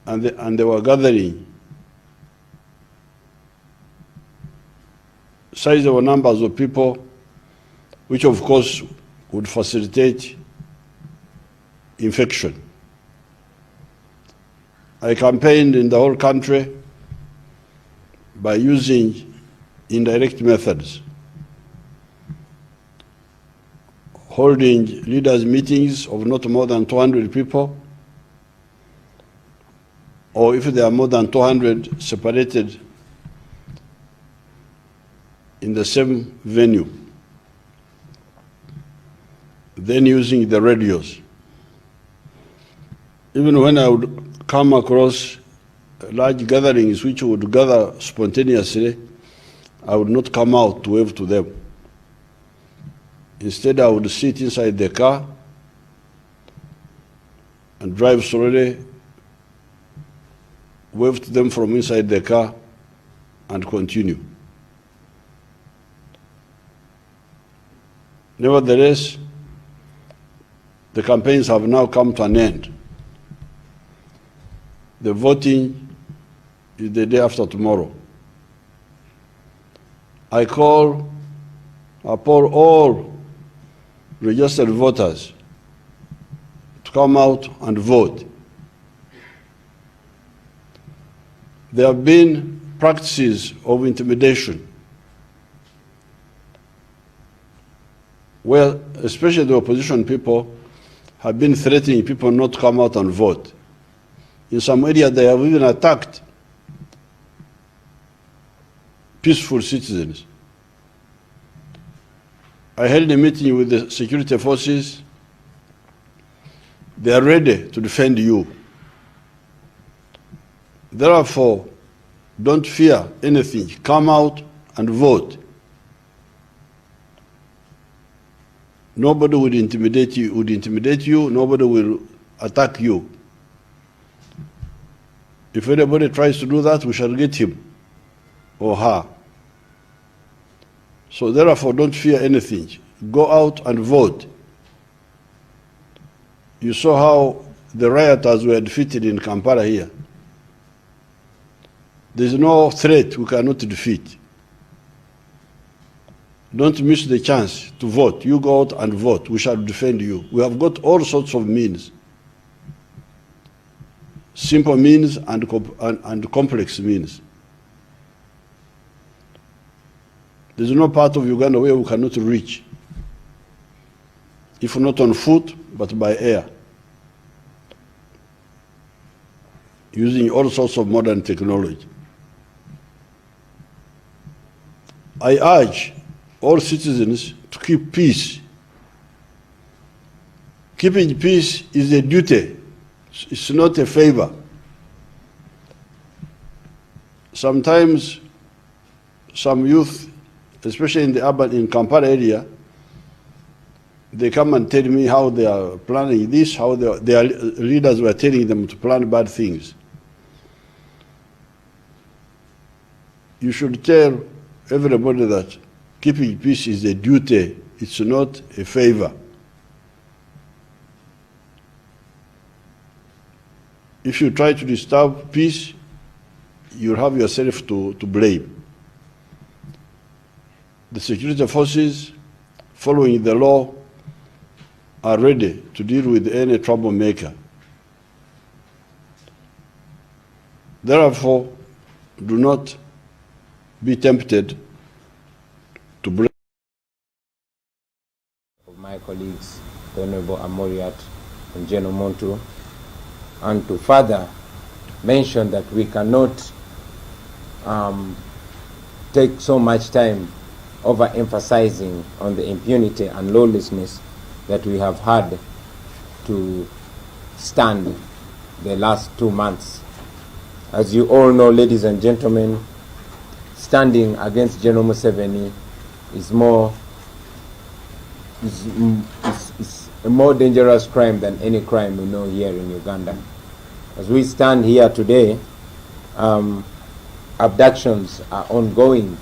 and they were gathering sizable numbers of people, which of course would facilitate infection. I campaigned in the whole country by using indirect methods, holding leaders' meetings of not more than 200 people, or if there are more than 200, separated in the same venue, then using the radios. Even when I would come across large gatherings which would gather spontaneously, I would not come out to wave to them. Instead, I would sit inside the car and drive slowly, wave to them from inside the car, and continue. Nevertheless, the campaigns have now come to an end. The voting is the day after tomorrow. I call upon all registered voters to come out and vote. There have been practices of intimidation where especially the opposition people have been threatening people not to come out and vote. In some areas, they have even attacked peaceful citizens. I held a meeting with the security forces. They are ready to defend you. Therefore, don't fear anything. Come out and vote. Nobody would intimidate you. Nobody will attack you. If anybody tries to do that, we shall get him or her. So therefore, don't fear anything. Go out and vote. You saw how the rioters were defeated in Kampala here. There's no threat we cannot defeat. Don't miss the chance to vote. You go out and vote. We shall defend you. We have got all sorts of means. Simple means and complex means. There's no part of Uganda where we cannot reach, if not on foot, but by air, using all sorts of modern technology. I urge all citizens to keep peace. Keeping peace is a duty. It's not a favor. Sometimes some youth, especially in Kampala area, they come and tell me how they are planning this, how their leaders were telling them to plan bad things. You should tell everybody that keeping peace is a duty, it's not a favor. If you try to disturb peace, you'll have yourself to blame. The security forces, following the law, are ready to deal with any troublemaker. Therefore, do not be tempted to blame. My colleagues, the Honorable Amoriat and General Montu, and to further mention that we cannot take so much time overemphasizing on the impunity and lawlessness that we have had to stand the last 2 months. As you all know, ladies and gentlemen, standing against General Museveni is a more dangerous crime than any crime we know here in Uganda. As we stand here today, abductions are ongoing,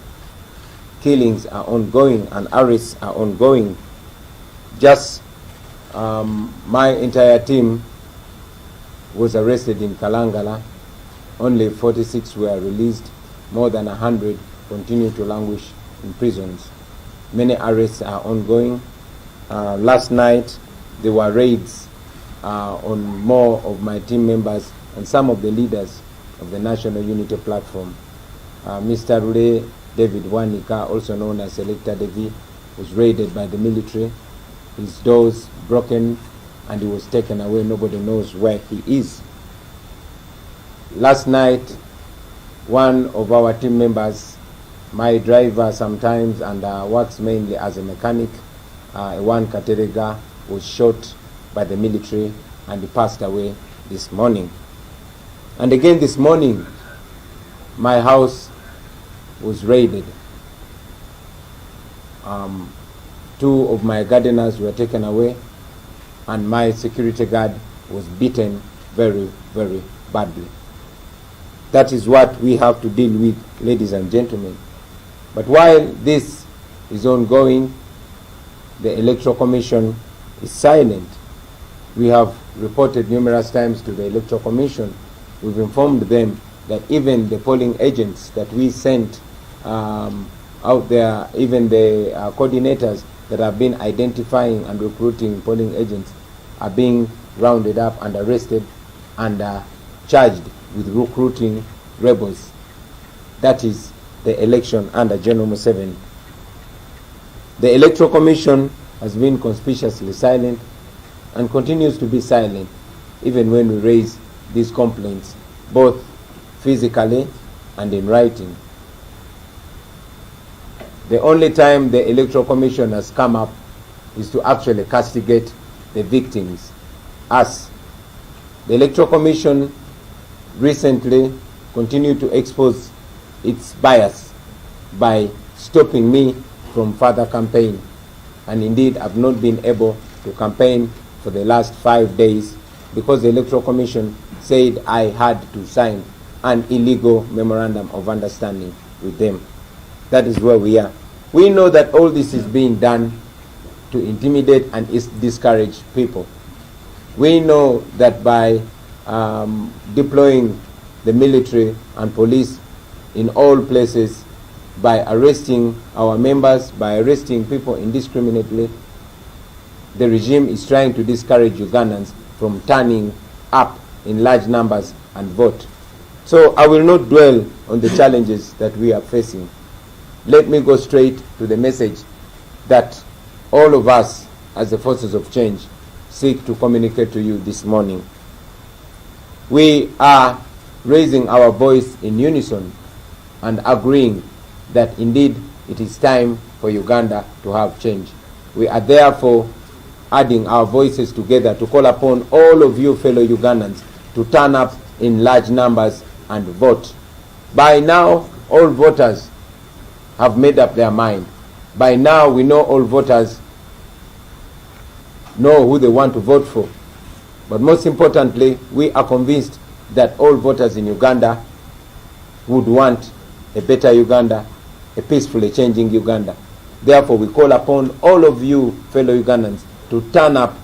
killings are ongoing, and arrests are ongoing. Just my entire team was arrested in Kalangala. Only 46 were released. More than 100 continue to languish in prisons. Many arrests are ongoing. Last night, there were raids on more of my team members and some of the leaders of the National Unity Platform. Mr. Rule David Wanika, also known as Selector Devi, was raided by the military. His doors broken and he was taken away. Nobody knows where he is. Last night, one of our team members, my driver sometimes and works mainly as a mechanic, One Katerega, was shot by the military and he passed away this morning. And again this morning, my house was raided. Two of my gardeners were taken away and my security guard was beaten very, very badly. That is what we have to deal with, ladies and gentlemen. But while this is ongoing, the Electoral Commission is silent. We have reported numerous times to the Electoral Commission. We've informed them that even the polling agents that we sent out there, even the coordinators that have been identifying and recruiting polling agents are being rounded up and arrested and charged with recruiting rebels. That is the election under General Museveni. The Electoral Commission has been conspicuously silent and continues to be silent even when we raise these complaints, both physically and in writing. The only time the Electoral Commission has come up is to actually castigate the victims, us. The Electoral Commission recently continued to expose its bias by stopping me from further campaign. And indeed, I've not been able to campaign for the last 5 days because the Electoral Commission said I had to sign an illegal memorandum of understanding with them. That is where we are. We know that all this is being done to intimidate and discourage people. We know that by deploying the military and police in all places, by arresting our members, by arresting people indiscriminately, the regime is trying to discourage Ugandans from turning up in large numbers and vote. So I will not dwell on the challenges that we are facing. Let me go straight to the message that all of us as the forces of change seek to communicate to you this morning. We are raising our voice in unison and agreeing that indeed it is time for Uganda to have change. We are therefore adding our voices together to call upon all of you fellow Ugandans to turn up in large numbers and vote. By now, all voters have made up their mind. By now, we know all voters know who they want to vote for. But most importantly, we are convinced that all voters in Uganda would want a better Uganda, a peacefully changing Uganda. Therefore, we call upon all of you fellow Ugandans to turn up